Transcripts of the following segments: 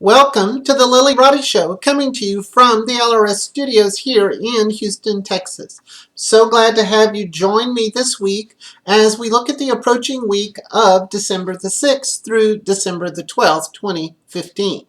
Welcome to the Lilly Show, coming to you from the LRS studios here in Houston, Texas. So glad to have you join me this week as we look at the approaching week of December the 6th through December the 12th, 2015.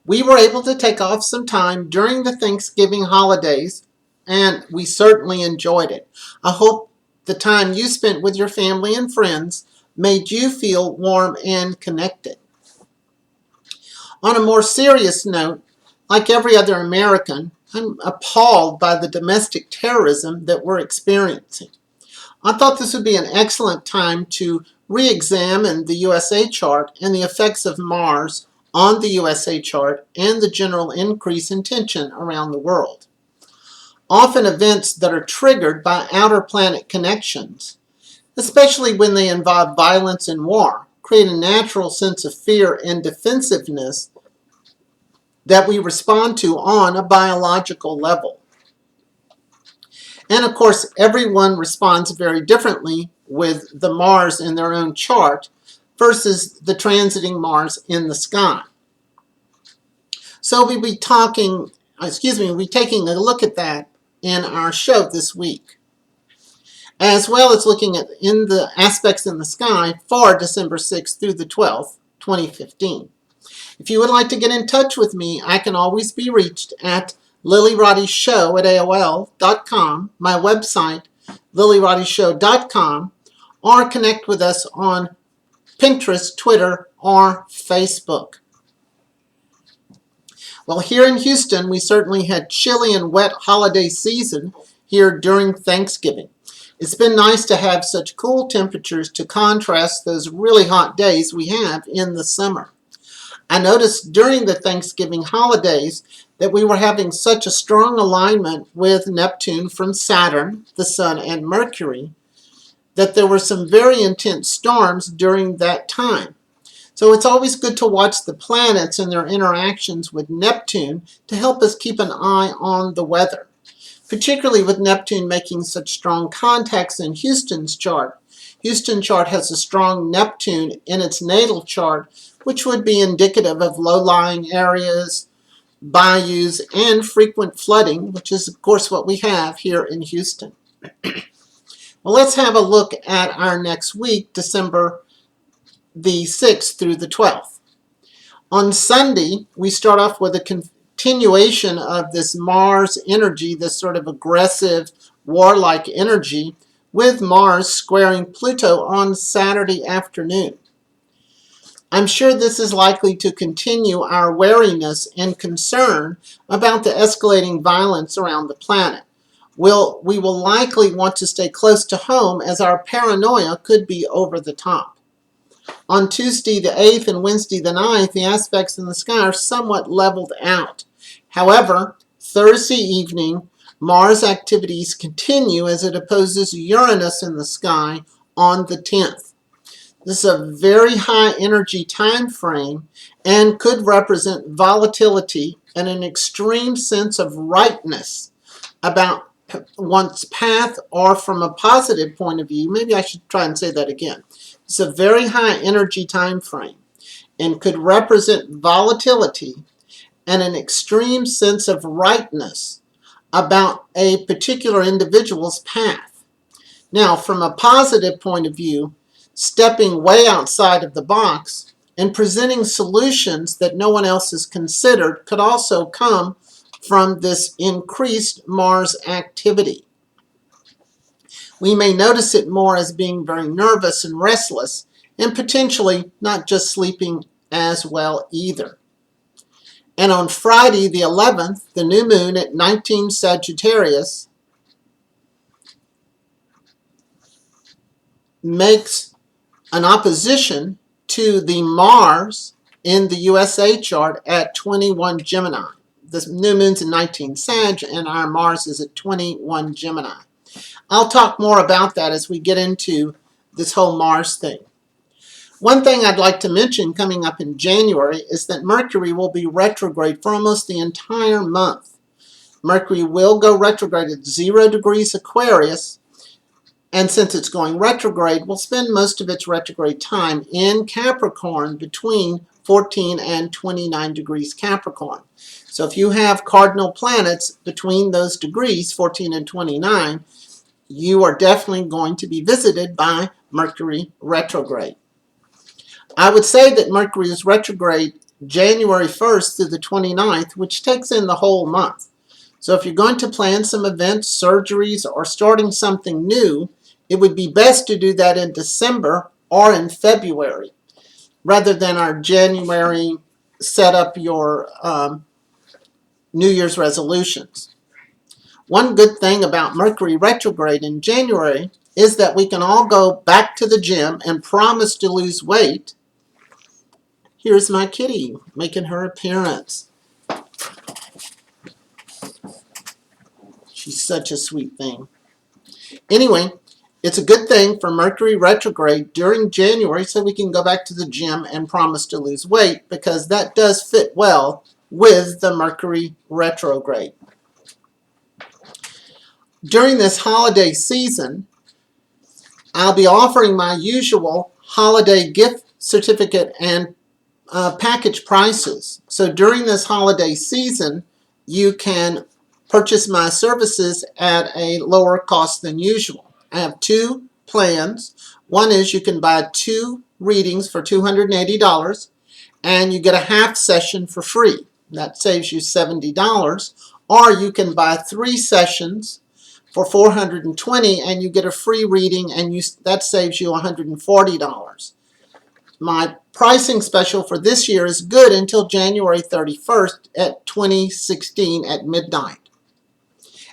We were able to take off some time during the Thanksgiving holidays, and we certainly enjoyed it. I hope the time you spent with your family and friends made you feel warm and connected. On a more serious note, like every other American, I'm appalled by the domestic terrorism that we're experiencing. I thought this would be an excellent time to re-examine the USA chart and the effects of Mars on the USA chart and the general increase in tension around the world. Often events that are triggered by outer planet connections, especially when they involve violence and war, create a natural sense of fear and defensiveness that we respond to on a biological level. And of course, everyone responds very differently with the Mars in their own chart versus the transiting Mars in the sky. So we'll be taking a look at that in our show this week, as well as looking at in the aspects in the sky for December 6th through the 12th, 2015. If you would like to get in touch with me, I can always be reached at Lillyroddyshow at AOL.com, my website, Lillyroddyshow.com, or connect with us on Pinterest, Twitter, or Facebook. Well, here in Houston, we certainly had chilly and wet holiday season here during Thanksgiving. It's been nice to have such cool temperatures to contrast those really hot days we have in the summer. I noticed during the Thanksgiving holidays that we were having such a strong alignment with Neptune from Saturn, the Sun, and Mercury, that there were some very intense storms during that time. So it's always good to watch the planets and their interactions with Neptune to help us keep an eye on the weather, particularly with Neptune making such strong contacts in Houston's chart. Houston's chart has a strong Neptune in its natal chart, which would be indicative of low-lying areas, bayous, and frequent flooding, which is, of course, what we have here in Houston. Well, let's have a look at our next week, December the 6th through the 12th. On Sunday, we start off with a continuation of this Mars energy, this sort of aggressive, warlike energy, with Mars squaring Pluto on Saturday afternoon. I'm sure this is likely to continue our wariness and concern about the escalating violence around the planet. We will likely want to stay close to home as our paranoia could be over the top. On Tuesday the 8th and Wednesday the 9th, the aspects in the sky are somewhat leveled out. However, Thursday evening, Mars activities continue as it opposes Uranus in the sky on the 10th. This is a very high energy time frame and could represent volatility and an extreme sense of rightness about one's path, or from a positive point of view. Maybe I should try and say that again. It's a very high energy time frame and could represent volatility and an extreme sense of rightness about a particular individual's path. Now, from a positive point of view, stepping way outside of the box and presenting solutions that no one else has considered could also come from this increased Mars activity. We may notice it more as being very nervous and restless, and potentially not just sleeping as well either. And on Friday the 11th, the new moon at 19 Sagittarius makes an opposition to the Mars in the USA chart at 21 Gemini. The new moon's in 19 Sag, and our Mars is at 21 Gemini. I'll talk more about that as we get into this whole Mars thing. One thing I'd like to mention coming up in January is that Mercury will be retrograde for almost the entire month. Mercury will go retrograde at 0 degrees Aquarius, And since it's going retrograde, will spend most of its retrograde time in Capricorn between 14 and 29 degrees Capricorn. So if you have cardinal planets between those degrees, 14 and 29, you are definitely going to be visited by Mercury retrograde. I would say that Mercury is retrograde January 1st through the 29th, which takes in the whole month. So if you're going to plan some events, surgeries, or starting something new, it would be best to do that in December or in February, rather than our January set up your New Year's resolutions. One good thing about Mercury retrograde in January is that we can all go back to the gym and promise to lose weight. Here's my kitty making her appearance. She's such a sweet thing. Anyway, it's a good thing for Mercury retrograde during January so we can go back to the gym and promise to lose weight, because that does fit well with the Mercury retrograde. During this holiday season, I'll be offering my usual holiday gift certificate and package prices. So during this holiday season, you can purchase my services at a lower cost than usual. I have two plans. One is you can buy 2 readings for $280 and you get a half session for free. That saves you $70. Or you can buy 3 sessions for $420 and you get a free reading, and that saves you $140. My pricing special for this year is good until January 31st at 2016 at midnight.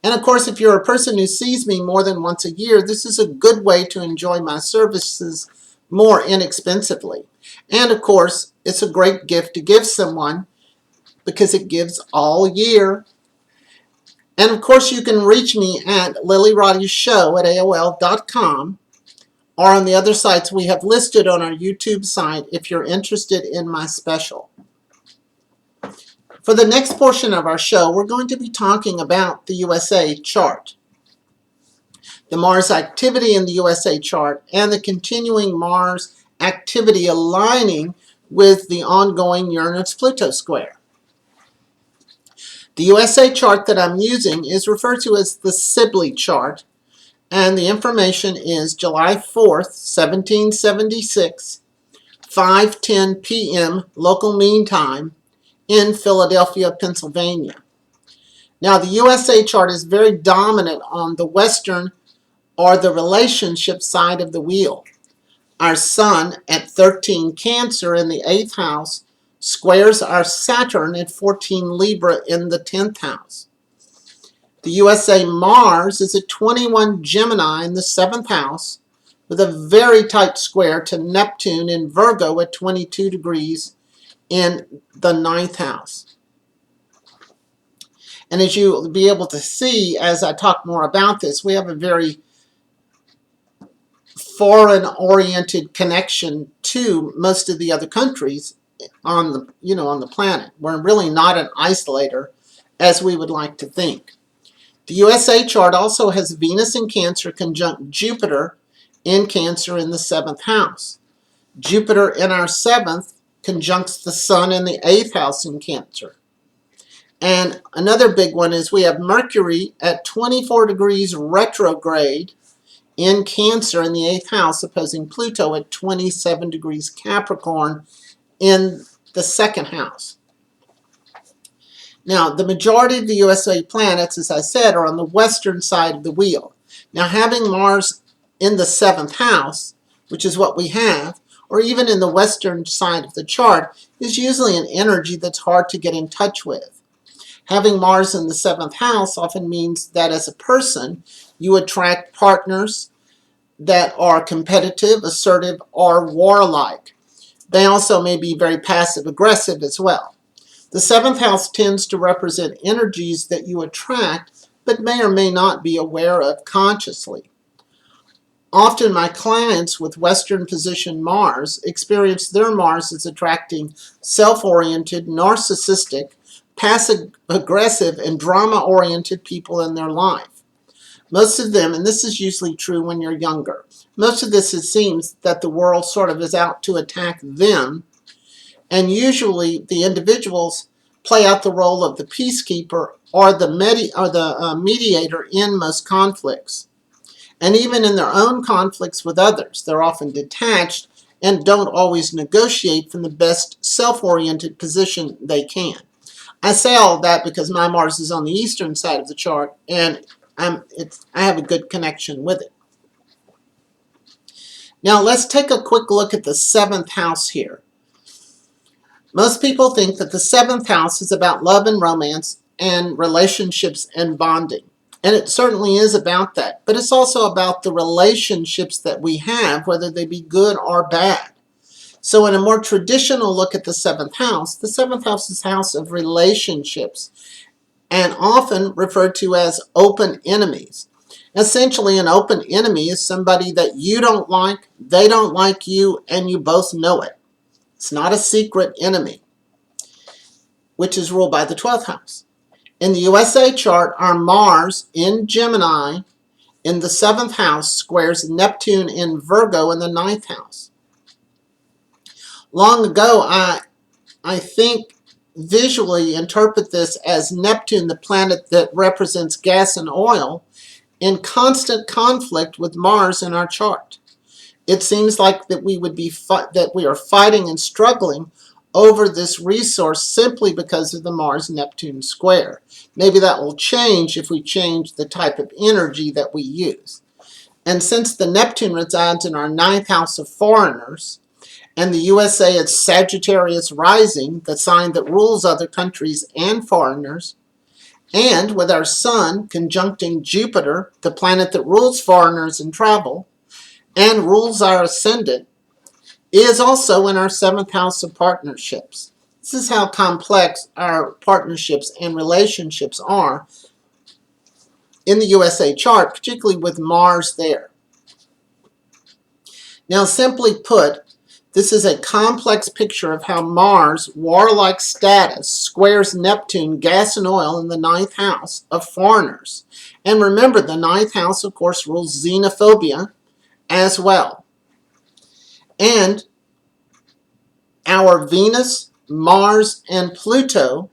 And of course, if you're a person who sees me more than once a year, this is a good way to enjoy my services more inexpensively. And of course, it's a great gift to give someone because it gives all year. And of course, you can reach me at Lillyroddyshow at AOL.com, or on the other sites we have listed on our YouTube site if you're interested in my special. For the next portion of our show, we're going to be talking about the USA chart, the Mars activity in the USA chart, and the continuing Mars activity aligning with the ongoing Uranus-Pluto square. The USA chart that I'm using is referred to as the Sibley chart, and the information is July 4th, 1776, 5:10 p.m. local mean time, in Philadelphia, Pennsylvania. Now, the USA chart is very dominant on the Western or the relationship side of the wheel. Our Sun at 13 Cancer in the 8th house squares our Saturn at 14 Libra in the 10th house. The USA Mars is at 21 Gemini in the 7th house with a very tight square to Neptune in Virgo at 22 degrees in the 9th house. And as you'll be able to see as I talk more about this, we have a very foreign-oriented connection to most of the other countries on the planet. We're really not an isolator as we would like to think. The USA chart also has Venus in Cancer conjunct Jupiter in Cancer in the 7th house. Jupiter in our 7th conjuncts the Sun in the 8th house in Cancer. And another big one is we have Mercury at 24 degrees retrograde in Cancer in the 8th house, opposing Pluto at 27 degrees Capricorn in the 2nd house. Now, the majority of the USA planets, as I said, are on the western side of the wheel. Now, having Mars in the 7th house, which is what we have, or even in the western side of the chart, is usually an energy that's hard to get in touch with. Having Mars in the 7th house often means that as a person, you attract partners that are competitive, assertive, or warlike. They also may be very passive-aggressive as well. The 7th house tends to represent energies that you attract, but may or may not be aware of consciously. Often my clients with Western position Mars experience their Mars as attracting self-oriented, narcissistic, passive-aggressive, and drama-oriented people in their life. Most of them, and this is usually true when you're younger, most of this, it seems that the world sort of is out to attack them, and usually the individuals play out the role of the peacekeeper or the mediator in most conflicts. And even in their own conflicts with others, they're often detached and don't always negotiate from the best self-oriented position they can. I say all that because my Mars is on the eastern side of the chart, and I have a good connection with it. Now let's take a quick look at the 7th house here. Most people think that the 7th house is about love and romance and relationships and bonding. And it certainly is about that. But it's also about the relationships that we have, whether they be good or bad. So in a more traditional look at the 7th house is house of relationships, and often referred to as open enemies. Essentially, an open enemy is somebody that you don't like, they don't like you, and you both know it. It's not a secret enemy, which is ruled by the 12th house. In the USA chart, our Mars in Gemini in the 7th house squares Neptune in Virgo in the 9th house. Long ago, I think visually interpret this as Neptune, the planet that represents gas and oil, in constant conflict with Mars in our chart. It seems like that we are fighting and struggling over this resource simply because of the Mars-Neptune square. Maybe that will change if we change the type of energy that we use. And since the Neptune resides in our 9th house of foreigners, and the USA is Sagittarius rising, the sign that rules other countries and foreigners, and with our Sun conjuncting Jupiter, the planet that rules foreigners and travel, and rules our ascendant, is also in our 7th house of partnerships. This is how complex our partnerships and relationships are in the USA chart, particularly with Mars there. Now, simply put, this is a complex picture of how Mars' warlike status squares Neptune, gas and oil, in the 9th house of foreigners. And remember, the 9th house, of course, rules xenophobia as well. And our Venus, Mars, and Pluto,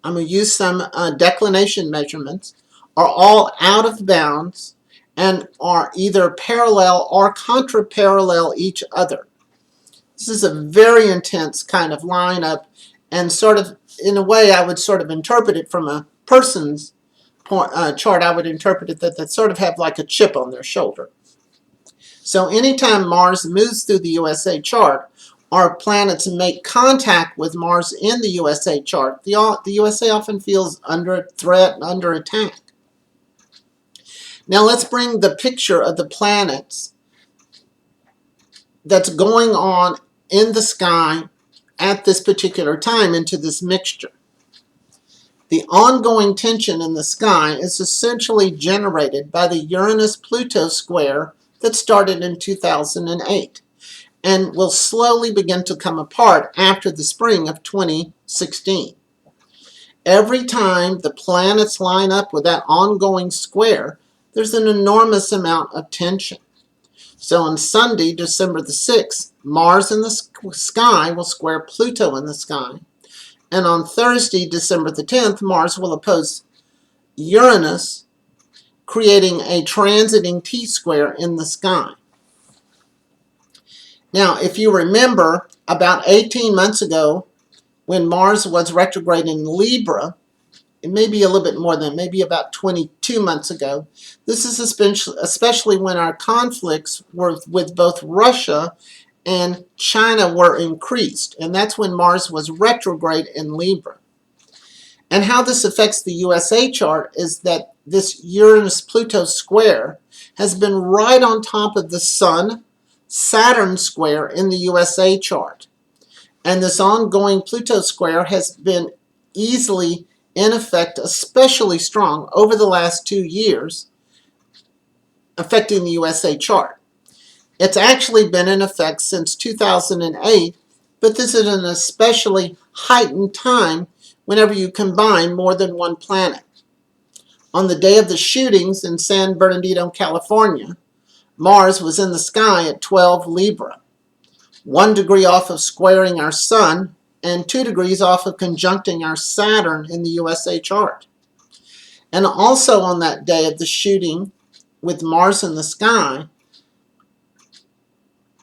I'm going to use some declination measurements, are all out of bounds and are either parallel or contra-parallel each other. This is a very intense kind of lineup, and sort of, in a way, I would sort of interpret it from a person's chart. I would interpret it that they sort of have like a chip on their shoulder. So anytime Mars moves through the USA chart, or planets make contact with Mars in the USA chart, the USA often feels under threat and under attack. Now let's bring the picture of the planets that's going on in the sky at this particular time into this mixture. The ongoing tension in the sky is essentially generated by the Uranus-Pluto square that started in 2008 and will slowly begin to come apart after the spring of 2016. Every time the planets line up with that ongoing square, there's an enormous amount of tension. So on Sunday, December the 6th, Mars in the sky will square Pluto in the sky. And on Thursday, December the 10th, Mars will oppose Uranus, creating a transiting T-square in the sky. Now, if you remember, about 18 months ago, when Mars was retrograde in Libra, it may be a little bit more than, maybe about 22 months ago, this is especially when our conflicts were with both Russia and China were increased. And that's when Mars was retrograde in Libra. And how this affects the USA chart is that this Uranus-Pluto square has been right on top of the Sun-Saturn square in the USA chart. And this ongoing Pluto square has been easily in effect, especially strong over the last 2 years, affecting the USA chart. It's actually been in effect since 2008, but this is an especially heightened time whenever you combine more than one planet. On the day of the shootings in San Bernardino, California, Mars was in the sky at 12 Libra, 1 degree off of squaring our Sun and 2 degrees off of conjuncting our Saturn in the USA chart. And also on that day of the shooting with Mars in the sky,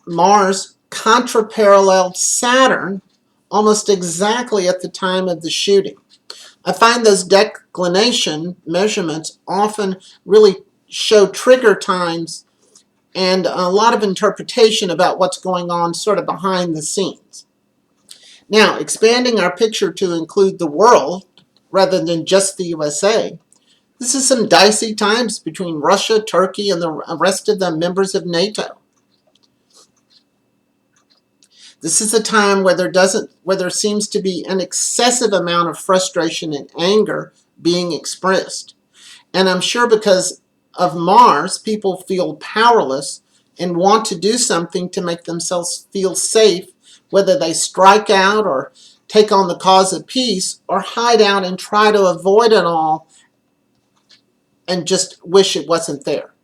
Mars contraparalleled Saturn almost exactly at the time of the shooting. I find those declination measurements often really show trigger times and a lot of interpretation about what's going on sort of behind the scenes. Now, expanding our picture to include the world rather than just the USA, this is some dicey times between Russia, Turkey, and the rest of the members of NATO. This is a time where there seems to be an excessive amount of frustration and anger being expressed. And I'm sure because of Mars, people feel powerless and want to do something to make themselves feel safe, whether they strike out or take on the cause of peace or hide out and try to avoid it all and just wish it wasn't there.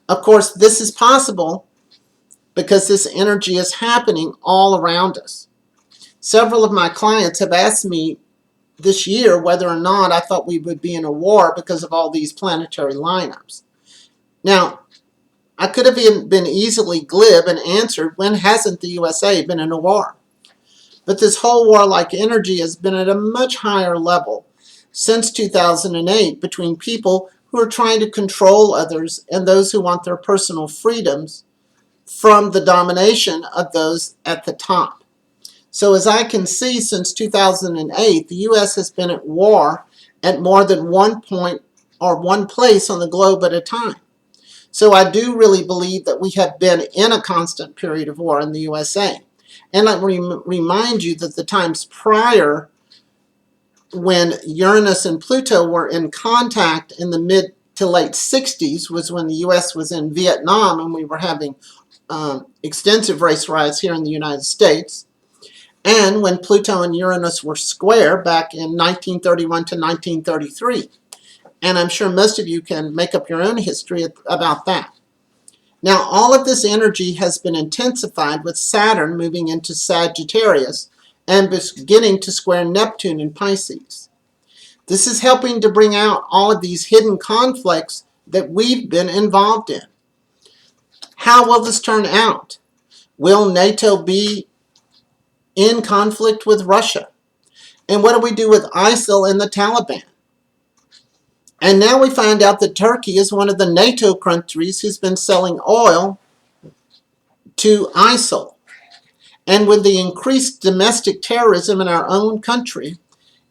Of course, this is possible because this energy is happening all around us. Several of my clients have asked me this year whether or not I thought we would be in a war because of all these planetary lineups. Now, I could have been easily glib and answered, when hasn't the USA been in a war? But this whole warlike energy has been at a much higher level since 2008 between people who are trying to control others and those who want their personal freedoms from the domination of those at the top. So as I can see, since 2008, the U.S. has been at war at more than one point or one place on the globe at a time. So I do really believe that we have been in a constant period of war in the USA. And let me remind you that the times prior, when Uranus and Pluto were in contact in the mid to late 60s, was when the U.S. was in Vietnam and we were having extensive race riots here in the United States, and when Pluto and Uranus were square back in 1931 to 1933. And I'm sure most of you can make up your own history about that. Now, all of this energy has been intensified with Saturn moving into Sagittarius and beginning to square Neptune in Pisces. This is helping to bring out all of these hidden conflicts that we've been involved in. How will this turn out? Will NATO be in conflict with Russia? And what do we do with ISIL and the Taliban? And now we find out that Turkey is one of the NATO countries who's been selling oil to ISIL. And with the increased domestic terrorism in our own country,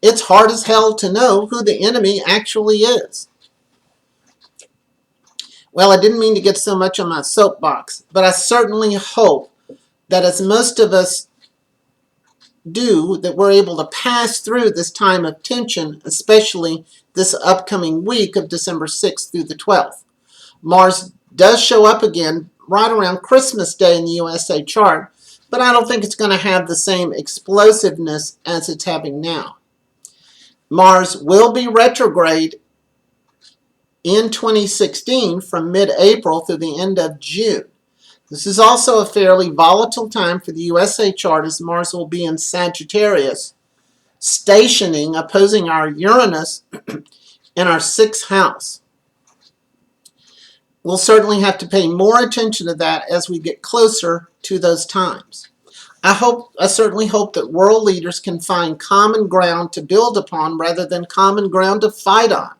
it's hard as hell to know who the enemy actually is. Well, I didn't mean to get so much on my soapbox, but I certainly hope that, as most of us do, that we're able to pass through this time of tension, especially this upcoming week of December 6th through the 12th. Mars does show up again right around Christmas Day in the USA chart, but I don't think it's going to have the same explosiveness as it's having now. Mars will be retrograde in 2016 from mid-April through the end of June. This is also a fairly volatile time for the USA chart, as Mars will be in Sagittarius, stationing, opposing our Uranus in our 6th house. We'll certainly have to pay more attention to that as we get closer to those times. I certainly hope that world leaders can find common ground to build upon rather than common ground to fight on.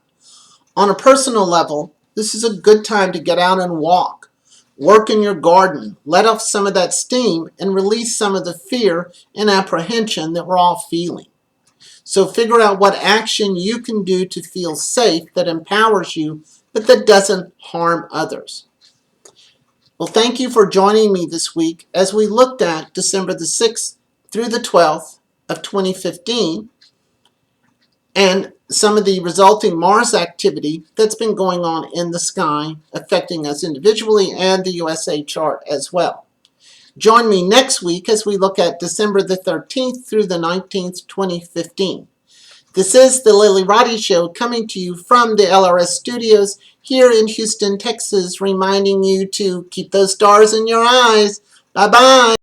On a personal level, this is a good time to get out and walk. Work in your garden, let off some of that steam, and release some of the fear and apprehension that we're all feeling. So figure out what action you can do to feel safe that empowers you, but that doesn't harm others. Well, thank you for joining me this week as we looked at December the 6th through the 12th of 2015 and some of the resulting Mars activity that's been going on in the sky, affecting us individually and the USA chart as well. Join me next week as we look at December the 13th through the 19th, 2015. This is the Lilly Roddy Show coming to you from the LRS studios here in Houston, Texas, reminding you to keep those stars in your eyes. Bye-bye.